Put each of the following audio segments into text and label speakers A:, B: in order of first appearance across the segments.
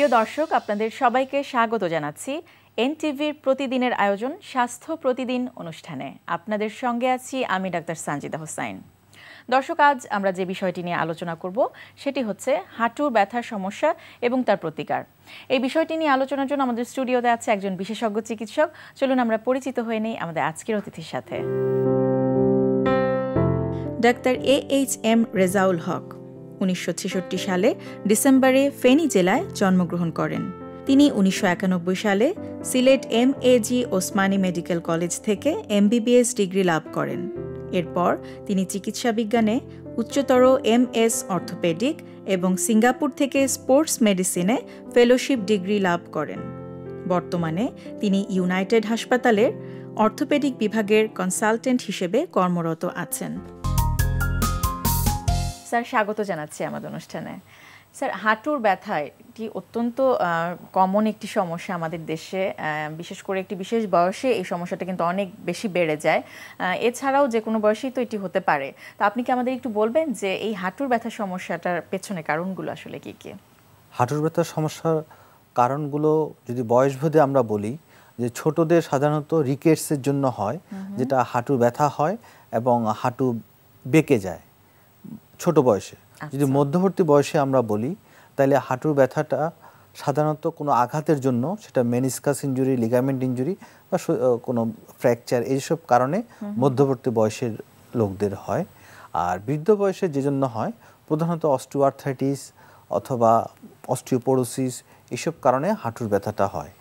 A: প্রিয় দর্শক, আপনাদের সবাইকে স্বাগত জানাচ্ছি এনটিভির প্রতিদিনের আয়োজন স্বাস্থ্য প্রতিদিন অনুষ্ঠানে। আপনাদের সঙ্গে আছি আমি ডাক্তার সানজিদা হোসাইন। দর্শক, আজ আমরা যে বিষয়টি নিয়ে আলোচনা করব সেটি হচ্ছে হাঁটুর ব্যথার সমস্যা এবং তার প্রতিকার। এই বিষয়টি নিয়ে আলোচনার জন্য আমাদের স্টুডিওতে আছে একজন বিশেষজ্ঞ চিকিৎসক। চলুন আমরা পরিচিত হয়ে নেই আমাদের আজকের অতিথির সাথে। ডাক্তার AHM রেজাউল হক 1966 সালে ডিসেম্বরে ফেনী জেলায় জন্মগ্রহণ করেন। তিনি 1991 সালে Sylhet MAG Osmani medical college থেকে MBBS ডিগ্রি লাভ করেন। এরপর তিনি চিকিৎসা বিজ্ঞানে উচ্চতর MS অর্থোপেডিক এবং সিঙ্গাপুর থেকে স্পোর্টস মেডিসিনে ফেলোশিপ ডিগ্রি লাভ করেন। বর্তমানে তিনি ইউনাইটেড হাসপাতালের অর্থোপেডিক বিভাগের কনসালটেন্ট হিসেবে কর্মরত আছেন। স্যার, স্বাগত জানাচ্ছি আমাদের অনুষ্ঠানে। স্যার, হাঁটুর ব্যথা এটি অত্যন্ত কমন একটি সমস্যা আমাদের দেশে, বিশেষ করে একটি বিশেষ বয়সে এই সমস্যাটা কিন্তু অনেক বেশি বেড়ে যায়। এছাড়াও যে কোনো বয়সেই তো এটি হতে পারে। তো আপনি কি আমাদের একটু বলবেন যে এই হাঁটুর ব্যথার সমস্যাটার পেছনে কারণগুলো আসলে কী কী?
B: হাঁটুর ব্যথার সমস্যার কারণগুলো যদি বয়সভেদে আমরা বলি, যে ছোটদের সাধারণত রিকেটসের জন্য হয়, যেটা হাঁটু ব্যথা হয় এবং হাঁটু বেঁকে যায় ছোট বয়সে। যদি মধ্যবর্তী বয়সে আমরা বলি, তাহলে হাঁটুর ব্যথাটা সাধারণত কোনো আঘাতের জন্য, সেটা মেনিসকাস ইনজুরি, লিগামেন্ট ইনজুরি বা কোনো ফ্র্যাকচার, এইসব কারণে মধ্যবর্তী বয়সের লোকদের হয়। আর বৃদ্ধ বয়সে যে জন্য হয়, প্রধানত অস্টিওআর্থ্রাইটিস অথবা অস্টিওপোরোসিস, এইসব কারণে হাঁটুর ব্যথাটা হয়।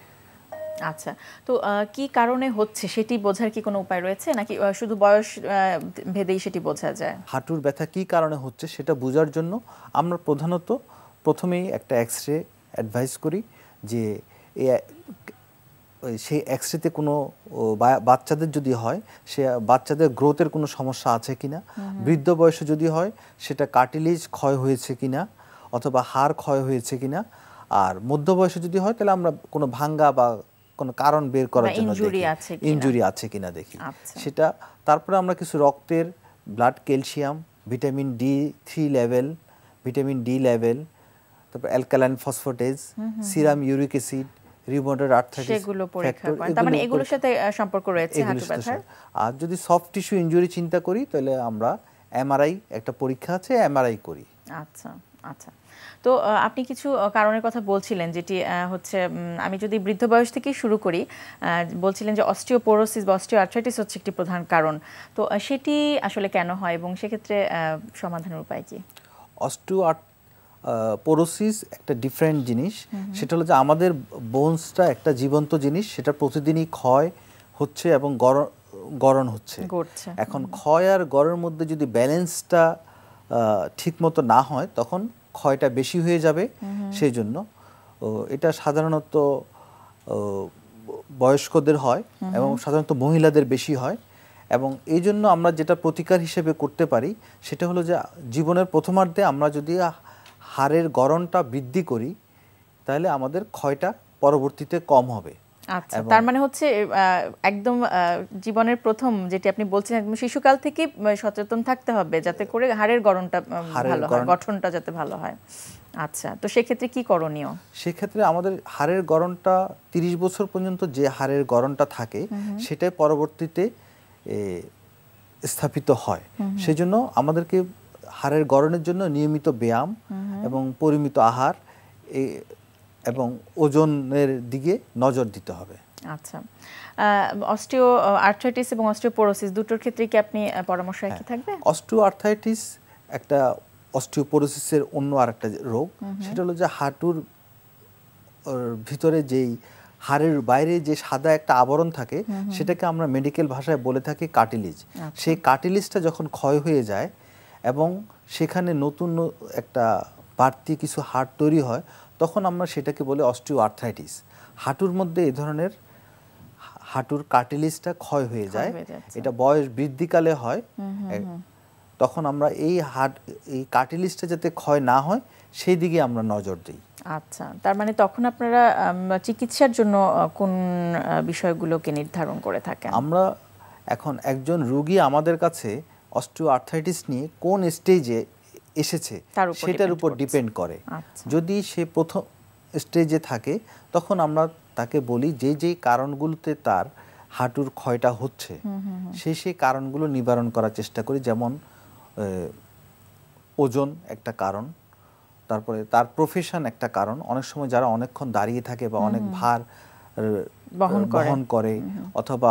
A: আচ্ছা, তো কি কারণে হচ্ছে সেটি বোঝার কি কোনো উপায় রয়েছে, নাকি শুধু বয়স ভেদেই সেটি বোঝা যায়?
B: হাঁটুর ব্যথা কি কারণে হচ্ছে সেটা বোঝার জন্য আমরা প্রধানত প্রথমেই একটা এক্সরে অ্যাডভাইস করি, যে সেই এক্সরেতে কোনো বাচ্চাদের যদি হয়, সে বাচ্চাদের গ্রোথের কোনো সমস্যা আছে কিনা, বৃদ্ধ বয়সে যদি হয় সেটা কার্টিলেজ ক্ষয় হয়েছে কিনা অথবা হাড় ক্ষয় হয়েছে কিনা, আর মধ্য বয়সে যদি হয় তাহলে আমরা কোনো ভাঙ্গা বা কোনো কারণ বের করার জন্য ইনজুরি আছে কিনা দেখি। সেটা তারপরে আমরা কিছু রক্তের blood calcium, vitamin D3 level, vitamin D level, তারপর alkaline phosphatase, serum uric acid, rheumatoid arthritis
A: সেগুলো পরীক্ষা করেন। তার মানে এগুলোর সাথে সম্পর্ক রয়েছে হাঁটু ব্যথার।
B: আর যদি সফট টিস্যু ইনজুরি চিন্তা করি, তাহলে আমরা MRI, একটা পরীক্ষা আছে, MRI করি।
A: আচ্ছা আচ্ছা, তো আপনি কিছু কারণের কথা বলছিলেন, যেটি হচ্ছে আমি যদি বৃদ্ধ বয়স থেকেই শুরু করি, বলছিলেন যে অস্টিওপোরোসিস বা অস্টিওআর্থ্রাইটিস হচ্ছে একটি প্রধান কারণ। তো সেটি আসলে কেন হয় এবং সেক্ষেত্রে সমাধানের উপায় কি?
B: অস্টিওপোরোসিস একটা ডিফারেন্ট জিনিস। সেটা হলো যে আমাদের বোনসটা একটা জীবন্ত জিনিস, সেটা প্রতিদিনই ক্ষয় হচ্ছে এবং গড়ন হচ্ছে। এখন ক্ষয় আর গড়ের মধ্যে যদি ব্যালেন্সটা ঠিক মতো না হয়, তখন ক্ষয়টা বেশি হয়ে যাবে। সেই জন্য এটা সাধারণত বয়স্কদের হয় এবং সাধারণত মহিলাদের বেশি হয়। এবং এই জন্য আমরা যেটা প্রতিকার হিসেবে করতে পারি, সেটা হলো যে জীবনের প্রথমার্ধে আমরা যদি হাড়ের গড়নটা বৃদ্ধি করি, তাহলে আমাদের ক্ষয়টা পরবর্তীতে কম হবে।
A: আচ্ছা, তার মানে হচ্ছে একদম জীবনের প্রথম, যেটি আপনি বলছেন, একদম শিশুকাল থেকে সচেতন থাকতে হবে যাতে করে হাড়ের গড়নটা ভালো হয়, গঠনটা যাতে ভালো হয়। আচ্ছা, তো সেক্ষেত্রে কি করণীয়?
B: সেক্ষেত্রে আমাদের হাড়ের গড়নটা 30 বছর পর্যন্ত যে হাড়ের গড়নটা থাকে, সেটাই পরবর্তীতে স্থাপিত হয়। সেজন্য আমাদেরকে হাড়ের গড়নের জন্য নিয়মিত ব্যায়াম এবং পরিমিত আহার এবং ওজনের দিকে নজর দিতে হবে।
A: আচ্ছা, অস্টিওআর্থ্রাইটিস এবং অস্টিওপোরোসিস দুটোর ক্ষেত্রে কি আপনি পরামর্শ একই থাকবে?
B: অস্টিওআর্থ্রাইটিস একটা অস্টিওপোরোসিসের অন্য আরেকটা রোগ। সেটা হলো যে হাঁটুর ভিতরে যেই হাড়ের বাইরে যে সাদা একটা আবরণ থাকে, সেটাকে আমরা মেডিকেল ভাষায় বলে থাকি কার্টিলেজ। সেই কার্টিলেজটা যখন ক্ষয় হয়ে যায় এবং সেখানে নতুন একটা বাড়তি কিছু হাড় তৈরি হয়, তখন আমরা সেটাকে বলি অস্টিওআর্থ্রাইটিস। হাঁটুর মধ্যে এই ধরনের হাঁটুর কার্টিলেজটা ক্ষয় হয়ে যায়, এটা বয়স বৃদ্ধিকালে হয়। তখন আমরা এই কার্টিলেজটা যাতে ক্ষয় না হয়, সেই দিকে আমরা নজর দিই।
A: আচ্ছা, তার মানে তখন আপনারা চিকিৎসার জন্য কোন বিষয়গুলোকে নির্ধারণ করে থাকেন?
B: আমরা এখন একজন রোগী আমাদের কাছে অস্টিওআর্থ্রাইটিস নিয়ে কোন স্টেজে এসেছে সেটার উপর ডিপেন্ড করে। যদি সে স্টেজে থাকে তখন আমরা তাকে বলি যেই কারণগুলোতে তার হাঁটুর ক্ষয়টা হচ্ছে সেই কারণগুলো নিবারণ করার চেষ্টা করি। যেমন ওজন একটা কারণ, তারপরে তার প্রফেশন একটা কারণ। অনেক সময় যারা অনেকক্ষণ দাঁড়িয়ে থাকে বা অনেক ভার বহন করে অথবা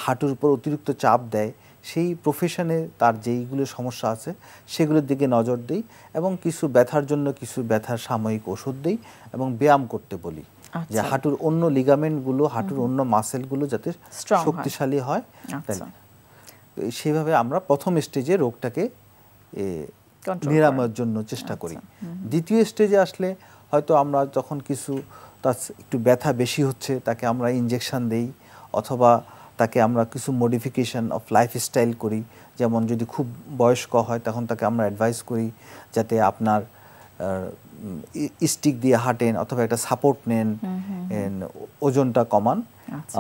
B: হাঁটুর উপর অতিরিক্ত চাপ দেয়, সেই প্রফেশনে তার যেইগুলো সমস্যা আছে সেগুলোর দিকে নজর দেই এবং কিছু ব্যথার জন্য কিছু ব্যথার সাময়িক ওষুধ দেই এবং ব্যায়াম করতে বলি, যে হাঁটুর অন্য লিগামেন্টগুলো, হাঁটুর অন্য মাসেলগুলো যাতে শক্তিশালী হয়। সেভাবে আমরা প্রথম স্টেজে রোগটাকে নিরাময়ের জন্য চেষ্টা করি। দ্বিতীয় স্টেজে আসলে হয়তো আমরা যখন কিছু তার একটু ব্যথা বেশি হচ্ছে তাকে আমরা ইনজেকশন দেই অথবা তাকে আমরা কিছু মডিফিকেশন অফ লাইফস্টাইল করি। যেমন যদি খুব বয়স্ক হয় তখন তাকে আমরা অ্যাডভাইস করি যাতে আপনার স্টিক দিয়ে হাঁটেন অথবা একটা সাপোর্ট নেন, ওজনটা কমান,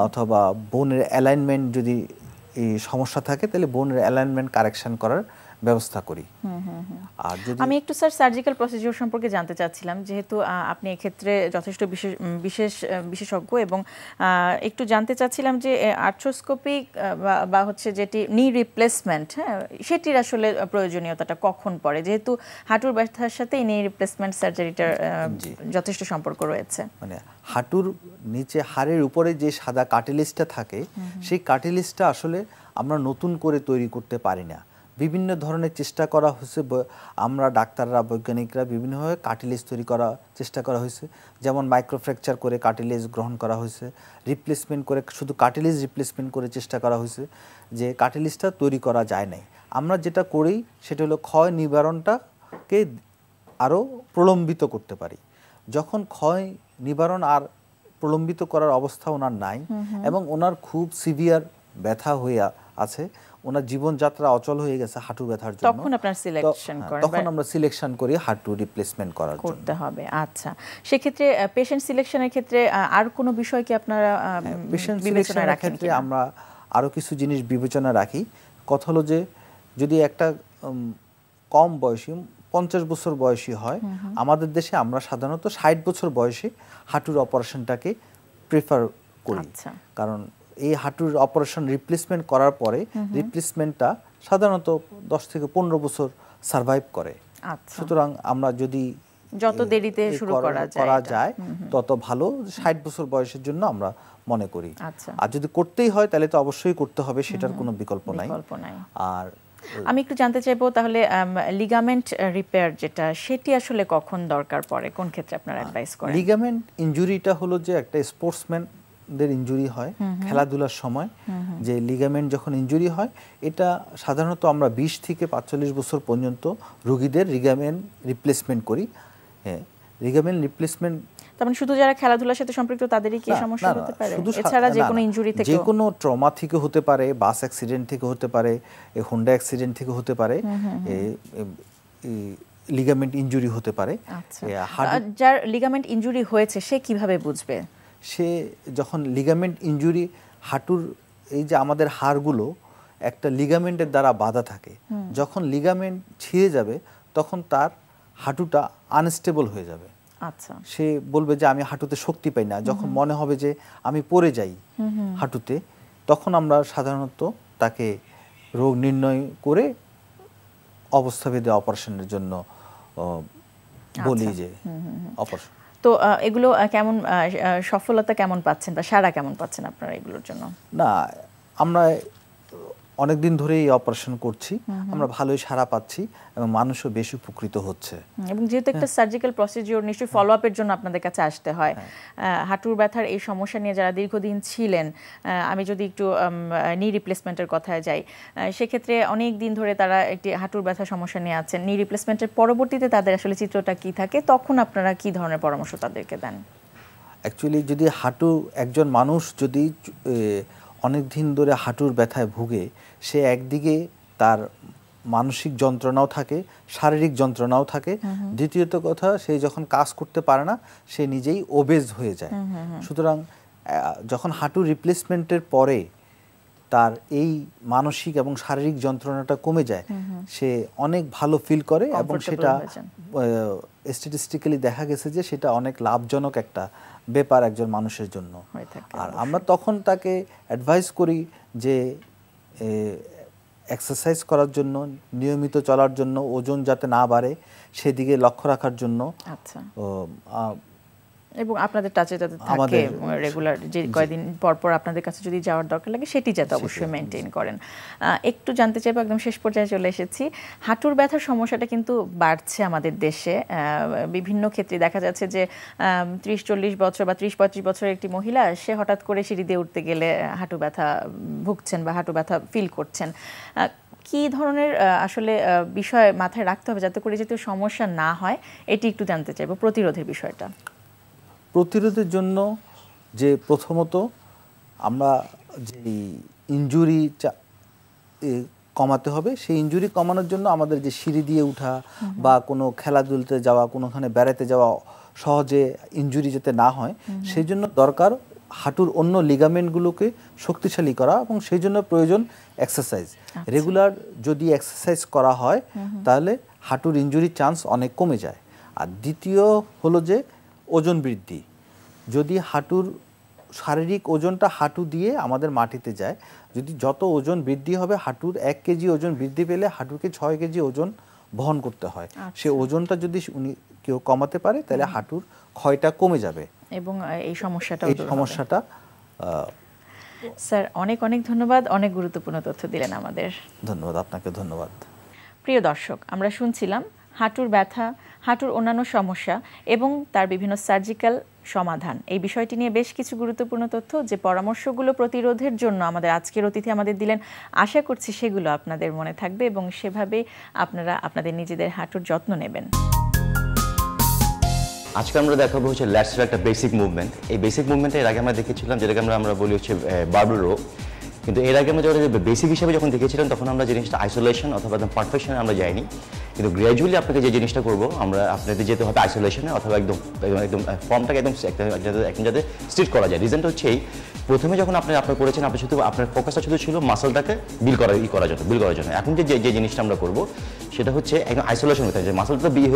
B: অথবা বোনের অ্যালাইনমেন্ট যদি এই সমস্যা থাকে তাহলে বোনের অ্যালাইনমেন্ট কারেকশন করার ব্যবস্থা করি।
A: আর যদি আমি একটু স্যার সার্জিক্যাল প্রসিডিউর সম্পর্কে জানতে চাচ্ছিলাম, যেহেতু আপনি এক্ষেত্রে যথেষ্ট বিশেষজ্ঞ, এবং একটু জানতে চাচ্ছিলাম যে আর্থ্রোস্কোপিক বা হচ্ছে যেটি নি রিপ্লেসমেন্ট, হ্যাঁ, সেটির আসলে প্রয়োজনীয়তাটা কখন পড়ে, যেহেতু হাঁটুর ব্যথার সাথে নি রিপ্লেসমেন্ট সার্জারিটার যথেষ্ট সম্পর্ক রয়েছে।
B: মানে হাঁটুর নিচে হাড়ের উপরে যে সাদা কার্টিলেজটা থাকে সেই কার্টিলেজটা আসলে আমরা নতুন করে তৈরি করতে পারি না। বিভিন্ন ধরনের চেষ্টা করা হয়েছে, আমরা ডাক্তাররা, বৈজ্ঞানিকরা বিভিন্নভাবে কার্টিলেজ তৈরি করার চেষ্টা করা হয়েছে। যেমন মাইক্রোফ্র্যাকচার করে কার্টিলেজ গ্রহণ করা হয়েছে, রিপ্লেসমেন্ট করে শুধু কার্টিলেজ রিপ্লেসমেন্ট করে চেষ্টা করা হয়েছে, যে কার্টিলেজটা তৈরি করা যায় নাই। আমরা যেটা করি সেটা হলো ক্ষয় নিবারণটাকে আরও প্রলম্বিত করতে পারি। যখন ক্ষয় নিবারণ আর প্রলম্বিত করার অবস্থা ওনার নাই এবং ওনার খুব সিভিয়ার ব্যথা হয়ে আছে, ওনার জীবনযাত্রা অচল হয়ে গেছে হাঁটু ব্যথার জন্য,
A: তখন আপনারা সিলেকশন করেন,
B: তখন আমরা সিলেকশন করি হাঁটু রিপ্লেসমেন্ট করার জন্য
A: করতে হবে। আচ্ছা, সেক্ষেত্রে পেশেন্ট সিলেকশনের ক্ষেত্রে আর কোনো বিষয় কি আপনারা
B: পেশেন্ট সিলেকশনের ক্ষেত্রে আমরা আরো কিছু জিনিস বিবেচনা রাখি। কথা হলো যে যদি একটা কম বয়সী 50 বছর বয়সী হয়, আমাদের দেশে আমরা সাধারণত 60 বছর বয়সে হাঁটুর অপারেশনটাকে প্রেফার করি। কারণ এই হাঁটুর অপারেশন রিপ্লেসমেন্ট করার পরে রিপ্লেসমেন্টটা সাধারণত 10 থেকে 15 বছর সার্ভাইভ করে। সুতরাং আমরা যদি
A: যত দেরিতে শুরু করা যায়
B: তত ভালো, 60 বছর বয়সের জন্য আমরা মনে করি। আর যদি করতেই হয় তাহলে তো অবশ্যই করতে হবে, সেটার কোনো বিকল্প নাই। আর
A: আমি একটু জানতে চাইবো তাহলে লিগামেন্ট রিপেয়ার যেটা, সেটি আসলে কখন দরকার পড়ে, কোন ক্ষেত্রে আপনারা অ্যাডভাইস করেন?
B: লিগামেন্ট ইনজুরিটা হলো যে একটা স্পোর্টসম্যান দের ইনজুরি হয় খেলাধুলার সময়, যে লিগামেন্ট যখন ইনজুরি হয়, এটা সাধারণত আমরা 20 থেকে 45 বছর পর্যন্ত রোগীদের লিগামেন্ট রিপ্লেসমেন্ট করি। লিগামেন্ট রিপ্লেসমেন্ট
A: তার মানে শুধু যারা খেলাধুলার সাথে সম্পৃক্ত তাদেরই কি সমস্যা হতে পারে, এছাড়া যে কোনো ইনজুরি থেকে,
B: যে কোনো ট্রমা থেকে হতে পারে, বাস অ্যাক্সিডেন্ট থেকে হতে পারে, হোন্ডা অ্যাক্সিডেন্ট থেকে হতে পারে, লিগামেন্ট ইনজুরি হতে পারে।
A: যার লিগামেন্ট ইনজুরি হয়েছে সে কিভাবে বুঝবে?
B: সে যখন লিগামেন্ট ইনজুরি, হাঁটুর এই যে আমাদের হাড়গুলো একটা লিগামেন্টের দ্বারা বাঁধা থাকে, যখন লিগামেন্ট ছিঁড়ে যাবে তখন তার হাঁটুটা আনস্টেবল হয়ে যাবে।
A: আচ্ছা,
B: সে বলবে যে আমি হাঁটুতে শক্তি পাই না। যখন মনে হবে যে আমি পড়ে যাই হাঁটুতে, তখন আমরা সাধারণত তাকে রোগ নির্ণয় করে অবস্থাভেদে অপারেশনের জন্য বলি যে অপারেশন।
A: তো এগুলো কেমন সফলতা কেমন পাচ্ছেন বা সাড়া কেমন পাচ্ছেন আপনারা এগুলোর জন্য?
B: না, আমরা অনেকদিন ধরে এই অপারেশন করছি, আমরা ভালোই সাড়া পাচ্ছি এবং মানুষও বেশি উপকৃত হচ্ছে।
A: এবং যেহেতু একটা সার্জিক্যাল প্রসিডিওর, নিশ্চয়ই ফলো আপের জন্য আপনাদের কাছে আসতে হয়। হাঁটুর ব্যথার এই সমস্যা নিয়ে যারা দীর্ঘদিন ছিলেন, আমি যদি একটু নি রিপ্লেসমেন্টের কথায় যাই, সেক্ষেত্রে অনেক দিন ধরে তারা একটি হাঁটুর ব্যথার সমস্যা নিয়ে আছেন, নি রিপ্লেসমেন্টের পরবর্তীতে তাদের আসলে চিত্রটা কি থাকে, তখন আপনারা কি ধরনের পরামর্শ তাদেরকে দেন?
B: অ্যাকচুয়ালি যদি হাঁটু, একজন মানুষ যদি অনেক দিন ধরে হাঁটুর ব্যথায় ভুগে, সে একদিকে তার মানসিক যন্ত্রণাও থাকে, শারীরিক যন্ত্রণাও থাকে, দ্বিতীয়ত কথা সে যখন কাজ করতে পারে না সে নিজেই ওবেজ হয়ে যায়। সুতরাং যখন হাঁটু রিপ্লেসমেন্টের পরে তার এই মানসিক এবং শারীরিক যন্ত্রণাটা কমে যায়, সে অনেক ভালো ফিল করে এবং সেটা স্ট্যাটিস্টিক্যালি দেখা গেছে যে সেটা অনেক লাভজনক একটা ব্যাপার একজন মানুষের জন্য। আর আমরা তখন তাকে অ্যাডভাইস করি যে এক্সারসাইজ করার জন্য, নিয়মিত চলার জন্য, ওজন যাতে না বাড়ে সেদিকে লক্ষ্য রাখার জন্য।
A: আচ্ছা, এবং আপনাদের টাচে যাতে থাকে রেগুলার, যে কয়েকদিন পর পর আপনাদের কাছে যদি যাওয়ার দরকার লাগে সেটি যাতে অবশ্যই মেনটেন করেন। একটু জানতে চাইবো, একদম শেষ পর্যায়ে চলে এসেছি, হাঁটুর ব্যথার সমস্যাটা কিন্তু বাড়ছে আমাদের দেশে। বিভিন্ন ক্ষেত্রে দেখা যাচ্ছে যে 30-40 বছর বা 30-35 বছরের একটি মহিলা, সে হঠাৎ করে সিঁড়ি দিয়ে উঠতে গেলে হাঁটু ব্যথা ভুগছেন বা হাঁটু ব্যথা ফিল করছেন। কি ধরনের আসলে বিষয় মাথায় রাখতে হবে যাতে করে যাতে সমস্যা না হয়, এটি একটু জানতে চাইবো, প্রতিরোধের বিষয়টা।
B: প্রতিরোধের জন্য যে প্রথমত আমরা যে ইনজুরি কমাতে হবে, সেই ইনজুরি কমানোর জন্য আমাদের যে সিঁড়ি দিয়ে উঠা বা কোনো খেলাধুলাতে যাওয়া, কোনোখানে বেড়াতে যাওয়া, সহজে ইনজুরি যাতে না হয় সেই জন্য দরকার হাঁটুর অন্য লিগামেন্টগুলোকে শক্তিশালী করা, এবং সেই জন্য প্রয়োজন এক্সারসাইজ। রেগুলার যদি এক্সারসাইজ করা হয় তাহলে হাঁটুর ইনজুরির চান্স অনেক কমে যায়। আর দ্বিতীয় হলো যে ওজন বৃদ্ধি। যদি হাঁটুর শারীরিক ওজনটা হাঁটু দিয়ে আমাদের মাটিতে যায়, যদি যত ওজন বৃদ্ধি হবে, হাঁটুর 1 কেজি ওজন বৃদ্ধি পেলে হাঁটুকে 6 কেজি ওজন বহন করতে হয়। সে ওজনটা যদি কেউ কমাতে পারে তাহলে হাঁটুর ক্ষয়টা কমে যাবে
A: এবং এই সমস্যাটা স্যার অনেক অনেক ধন্যবাদ, অনেক গুরুত্বপূর্ণ তথ্য দিলেন আমাদের।
B: ধন্যবাদ, আপনাকে ধন্যবাদ।
A: প্রিয় দর্শক, আমরা শুনছিলাম হাঁটুর ব্যথা, হাঁটুর অন্যান্য সমস্যা এবং তার বিভিন্ন সার্জিক্যাল সমাধান, এই বিষয়টি নিয়ে বেশ কিছু গুরুত্বপূর্ণ তথ্য, যে পরামর্শগুলো প্রতিরোধের জন্য আমাদের আজকের অতিথি আমাদের দিলেন। আশা করছি সেগুলো আপনাদের মনে থাকবে এবং সেভাবে আপনারা আপনাদের নিজেদের হাঁটুর যত্ন নেবেন।
C: আজকে আমরা দেখাবো হচ্ছে ল্যাটসের একটা বেসিক মুভমেন্ট। এই বেসিক মুভমেন্টটা এর আগে আমরা দেখেছিলাম, যেটাকে আমরা বলি হচ্ছে বারবেল রো। কিন্তু এর আগে আমরা যখন বেসিক হিসেবে যখন দেখেছিলাম তখন আমরা জিনিসটা আইসোলেশন অথবা একদম পারফেকশনে আমরা যাইনি। কিন্তু গ্র্যাজুয়ালি আপনাকে যে জিনিসটা করবো, আমরা আপনাদের যেতে হবে আইসোলেশনে অথবা একদম ফর্মটাকে একদম যাতে স্ট্রিট করা যায়। রিজনটা হচ্ছে এই, প্রথমে যখন আপনি করেছেন, আপনি শুধু আপনার ফোকাসটা শুধু ছিল মাসলটাকে বিল করার জন্য। এখন যে জিনিসটা আমরা করবো সেটা হচ্ছে একদম আইসোলেশন হতে হবে, যে মাসলটা বিল্ড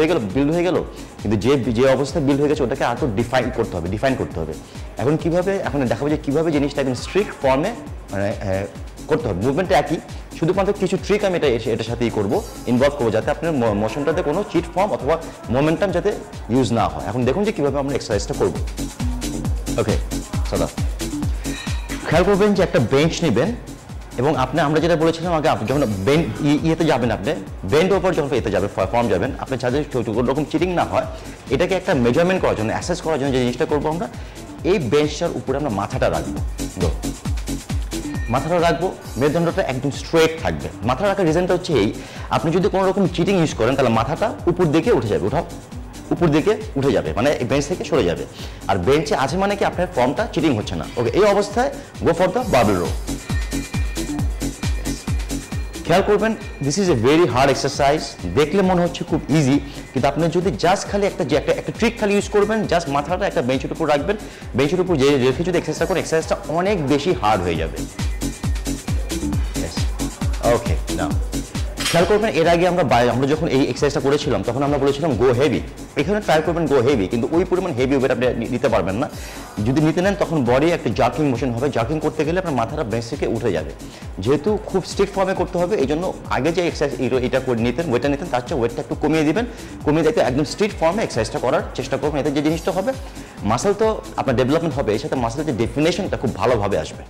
C: হয়ে গেল, কিন্তু যে অবস্থায় বিল্ড হয়ে গেছে ওটাকে আরও ডিফাইন করতে হবে। এখন দেখাবো যে কীভাবে জিনিসটা একদম স্ট্রিক্ট ফর্মে মানে করতে হবে। মুভমেন্টটা একই, শুধুমাত্র কিছু ট্রিক আমি এটার সাথেই ইনভলভ করবো, যাতে আপনার মোশনটাতে কোনো চিট ফর্ম অথবা মোমেন্টাম যাতে ইউজ না হয়। এখন দেখুন যে কীভাবে আমরা এক্সারসাইজটা করবো। ওকে, সাদা খেয়াল করবেন যে একটা বেঞ্চ নেবেন এবং আমরা যেটা বলেছিলাম আগে, যখন ইয়েতে যাবেন, আপনি বেন্ড ওপর যখন এতে যাবেন, ফর্ম যাবেন, আপনি যাদের কোনো রকম চিটিং না হয়, এটাকে একটা মেজারমেন্ট করার জন্য, অ্যাসেস করার জন্য যে জিনিসটা করবো, আমরা এই বেঞ্চটার উপরে আমরা মাথাটা রাখবো। মাথাটা রাখবো, মেরুদণ্ডটা একদম স্ট্রেট থাকবে। মাথা রাখার রিজনটা হচ্ছে এই, আপনি যদি কোনো রকম চিটিং ইউজ করেন তাহলে মাথাটা উপর দিকে উঠে যাবে, উপর দিকে উঠে যাবে, মানে বেঞ্চ থেকে সরে যাবে। আর বেঞ্চে আছে মানে কি আপনার ফর্মটা চিটিং হচ্ছে না। ওকে, এই অবস্থায় go for the barbell row. খেয়াল করবেন, this is a very hard exercise. দেখলে মনে হচ্ছে খুব ইজি, কিন্তু আপনি যদি জাস্ট খালি একটা ট্রিক খালি ইউজ করবেন, জাস্ট মাথাটা একটা বেঞ্চের উপর রাখবেন, বেঞ্চের উপর রেখে যদি এক্সারসাইজটা করেন, এক্সারসাইজটা অনেক বেশি হার্ড হয়ে যাবে। ওকে, নাও খেয়াল করবেন, এর আগে আমরা যখন এই এক্সারসাইজটা করেছিলাম তখন আমরা বলেছিলাম গো হেভি। এখানে ট্রাই করবেন গো হেভি, কিন্তু ওই পরিমাণ হেভি ওয়েট আপনি নিতে পারবেন না। যদি নিতে নেন তখন বডি একটা জার্কিং মোশন হবে, জার্কিং করতে গেলে আপনার মাথাটা বেঞ্চ থেকে উঠে যাবে। যেহেতু খুব স্ট্রিক্ট ফর্মে করতে হবে, এই জন্য আগে যে এক্সারসাইজ এটা করে ওয়েটটা নিতেন, তার চেয়ে ওয়েটটা একটু কমিয়ে দিবেন, কমিয়ে দেখতে একদম স্ট্রিক্ট ফর্মে এক্সারসাইজটা করার চেষ্টা করবেন। এতে যে জিনিসটা হবে, মাসল তো আপনার ডেভেলপমেন্ট হবে, এর সাথে মাসলের যে ডেফিনেশনটা খুব ভালোভাবে আসবে।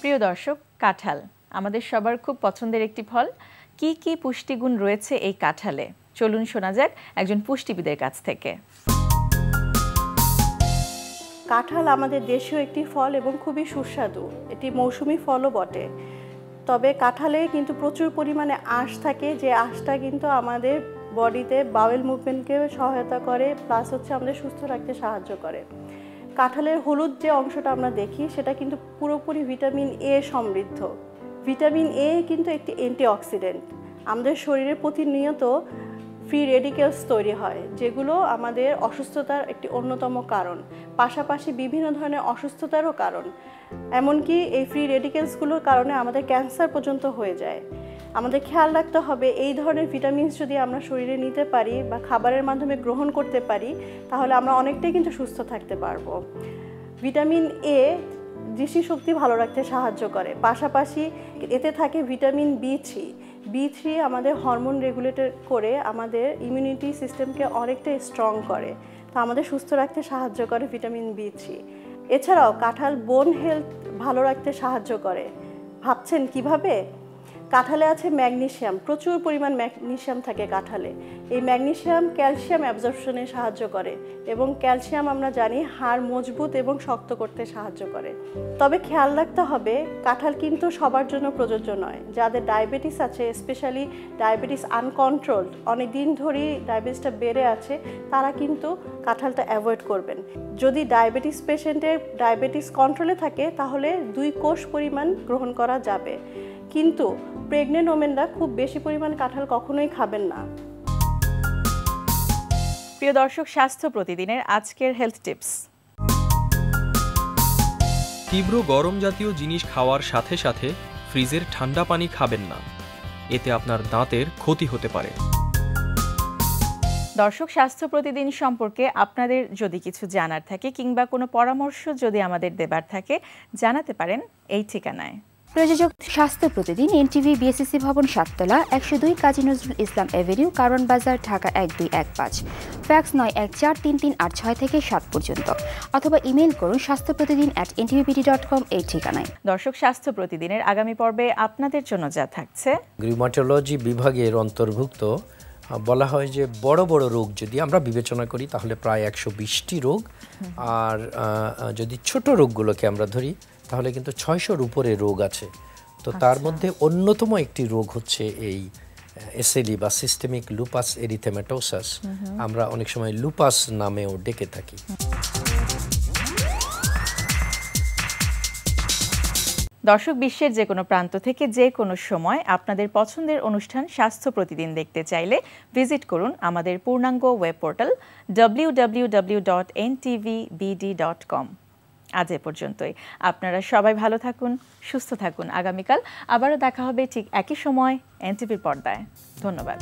A: প্রিয় দর্শক, কাঁঠাল আমাদের সবার খুব পছন্দের একটি ফল। কি কি পুষ্টিগুণ রয়েছে এই কাঁঠালে, চলুন শোনা যাক একজন পুষ্টিবিদের কাছ থেকে।
D: কাঁঠাল আমাদের দেশীয় একটি ফল এবং খুবই সুস্বাদু। এটি মৌসুমী ফলও বটে। তবে কাঁঠালে কিন্তু প্রচুর পরিমাণে আঁশ থাকে, যে আঁশটা কিন্তু আমাদের বডিতে বাওয়েল মুভমেন্টকে সহায়তা করে, প্লাস হচ্ছে আমাদের সুস্থ রাখতে সাহায্য করে। কাঁঠালের হলুদ যে অংশটা আমরা দেখি সেটা কিন্তু পুরোপুরি ভিটামিন এ সমৃদ্ধ। ভিটামিন এ কিন্তু একটি অ্যান্টিঅক্সিডেন্ট, আমাদের শরীরে প্রতিনিয়ত ফ্রি রেডিকেলস তৈরি হয়, যেগুলো আমাদের অসুস্থতার একটি অন্যতম কারণ, পাশাপাশি বিভিন্ন ধরনের অসুস্থতারও কারণ। এমনকি এই ফ্রি রেডিকেলসগুলোর কারণে আমাদের ক্যান্সার পর্যন্ত হয়ে যায়। আমাদের খেয়াল রাখতে হবে এই ধরনের ভিটামিনস যদি আমরা শরীরে নিতে পারি বা খাবারের মাধ্যমে গ্রহণ করতে পারি, তাহলে আমরা অনেকটাই কিন্তু সুস্থ থাকতে পারবো। ভিটামিন এ দৃষ্টিশক্তি ভালো রাখতে সাহায্য করে, পাশাপাশি এতে থাকে ভিটামিন B3 আমাদের হরমোন রেগুলেটর করে আমাদের ইমিউনিটি সিস্টেমকে অনেকটাই স্ট্রং করে, তো আমাদের সুস্থ রাখতে সাহায্য করে ভিটামিন B3। এছাড়াও কাঁঠাল বোন হেলথ ভালো রাখতে সাহায্য করে। ভাবছেন কিভাবে? কাঁঠালে আছে ম্যাগনেসিয়াম, প্রচুর পরিমাণ ম্যাগনেসিয়াম থাকে কাঁঠালে। এই ম্যাগনেসিয়াম ক্যালসিয়াম অ্যাবজর্পশনে সাহায্য করে এবং ক্যালসিয়াম আমরা জানি হাড় মজবুত এবং শক্ত করতে সাহায্য করে। তবে খেয়াল রাখতে হবে কাঁঠাল কিন্তু সবার জন্য প্রযোজ্য নয়। যাদের ডায়াবেটিস আছে, স্পেশালি ডায়াবেটিস আনকন্ট্রোলড, অনেক দিন ধরেই ডায়াবেটিসটা বেড়ে আছে, তারা কিন্তু কাঁঠালটা অ্যাভয়েড করবেন। যদি ডায়াবেটিস পেশেন্টের ডায়াবেটিস কন্ট্রোলে থাকে তাহলে 2 কোষ পরিমাণ গ্রহণ করা যাবে, কিন্তু প্রেগনেন্ট ওমেনরা খুব বেশি পরিমাণ কাঁঠাল কখনোই খাবেন না।
A: প্রিয় দর্শক, স্বাস্থ্য প্রতিদিনের আজকের হেলথ টিপস।
E: তীব্র গরম জাতীয় জিনিস খাওয়ার সাথে সাথে ফ্রিজের ঠান্ডা পানি খাবেন না, এতে আপনার দাঁতের ক্ষতি হতে পারে।
A: দর্শক, স্বাস্থ্য প্রতিদিন সম্পর্কে আপনাদের যদি কিছু জানার থাকে কিংবা কোনো পরামর্শ যদি আমাদের দেবার থাকে, জানাতে পারেন এই ঠিকানায়।
F: প্রযোজক স্বাস্থ্য প্রতিদিন, এনটিভি, বিএসসি ভবন, 7 তলা, 102 কাজী নজরুল ইসলাম এভিনিউ, কারণ বাজার, ঢাকা 1215। ফ্যাক্স 91433386 থেকে 7 পর্যন্ত, অথবা ইমেল করুন স্বাস্থ্যপ্রতিদিন@ntvpd.com এই ঠিকানায়।
A: দর্শক, স্বাস্থ্য প্রতিদিনের আগামী পর্বে আপনাদের জন্য যা থাকছে।
G: রিউমাটোলজি বিভাগের অন্তর্ভুক্ত বলা হয় যে বড় বড় রোগ যদি আমরা বিবেচনা করি তাহলে প্রায় 120টি রোগ, আর যদি ছোট রোগগুলোকে আমরা ধরি তাহলে কিন্তু 600-র উপরে রোগ আছে। তো তার মধ্যে অন্যতম একটি রোগ হচ্ছে এই এসএলই বা সিস্টেমিক লুপাস এরিথেমেটোসাস, আমরা অনেক সময় লুপাস নামেও ডেকে থাকি।
A: দর্শক, বিশ্বের যে কোনো প্রান্ত থেকে যে কোনো সময় আপনাদের পছন্দের অনুষ্ঠান স্বাস্থ্য প্রতিদিন দেখতে চাইলে ভিজিট করুন আমাদের পূর্ণাঙ্গ ওয়েব পোর্টাল www.ntvbd.com। আজ এ পর্যন্তই। আপনারা সবাই ভালো থাকুন, সুস্থ থাকুন। আগামীকাল আবারও দেখা হবে ঠিক একই সময় এনটিভির পর্দায়। ধন্যবাদ।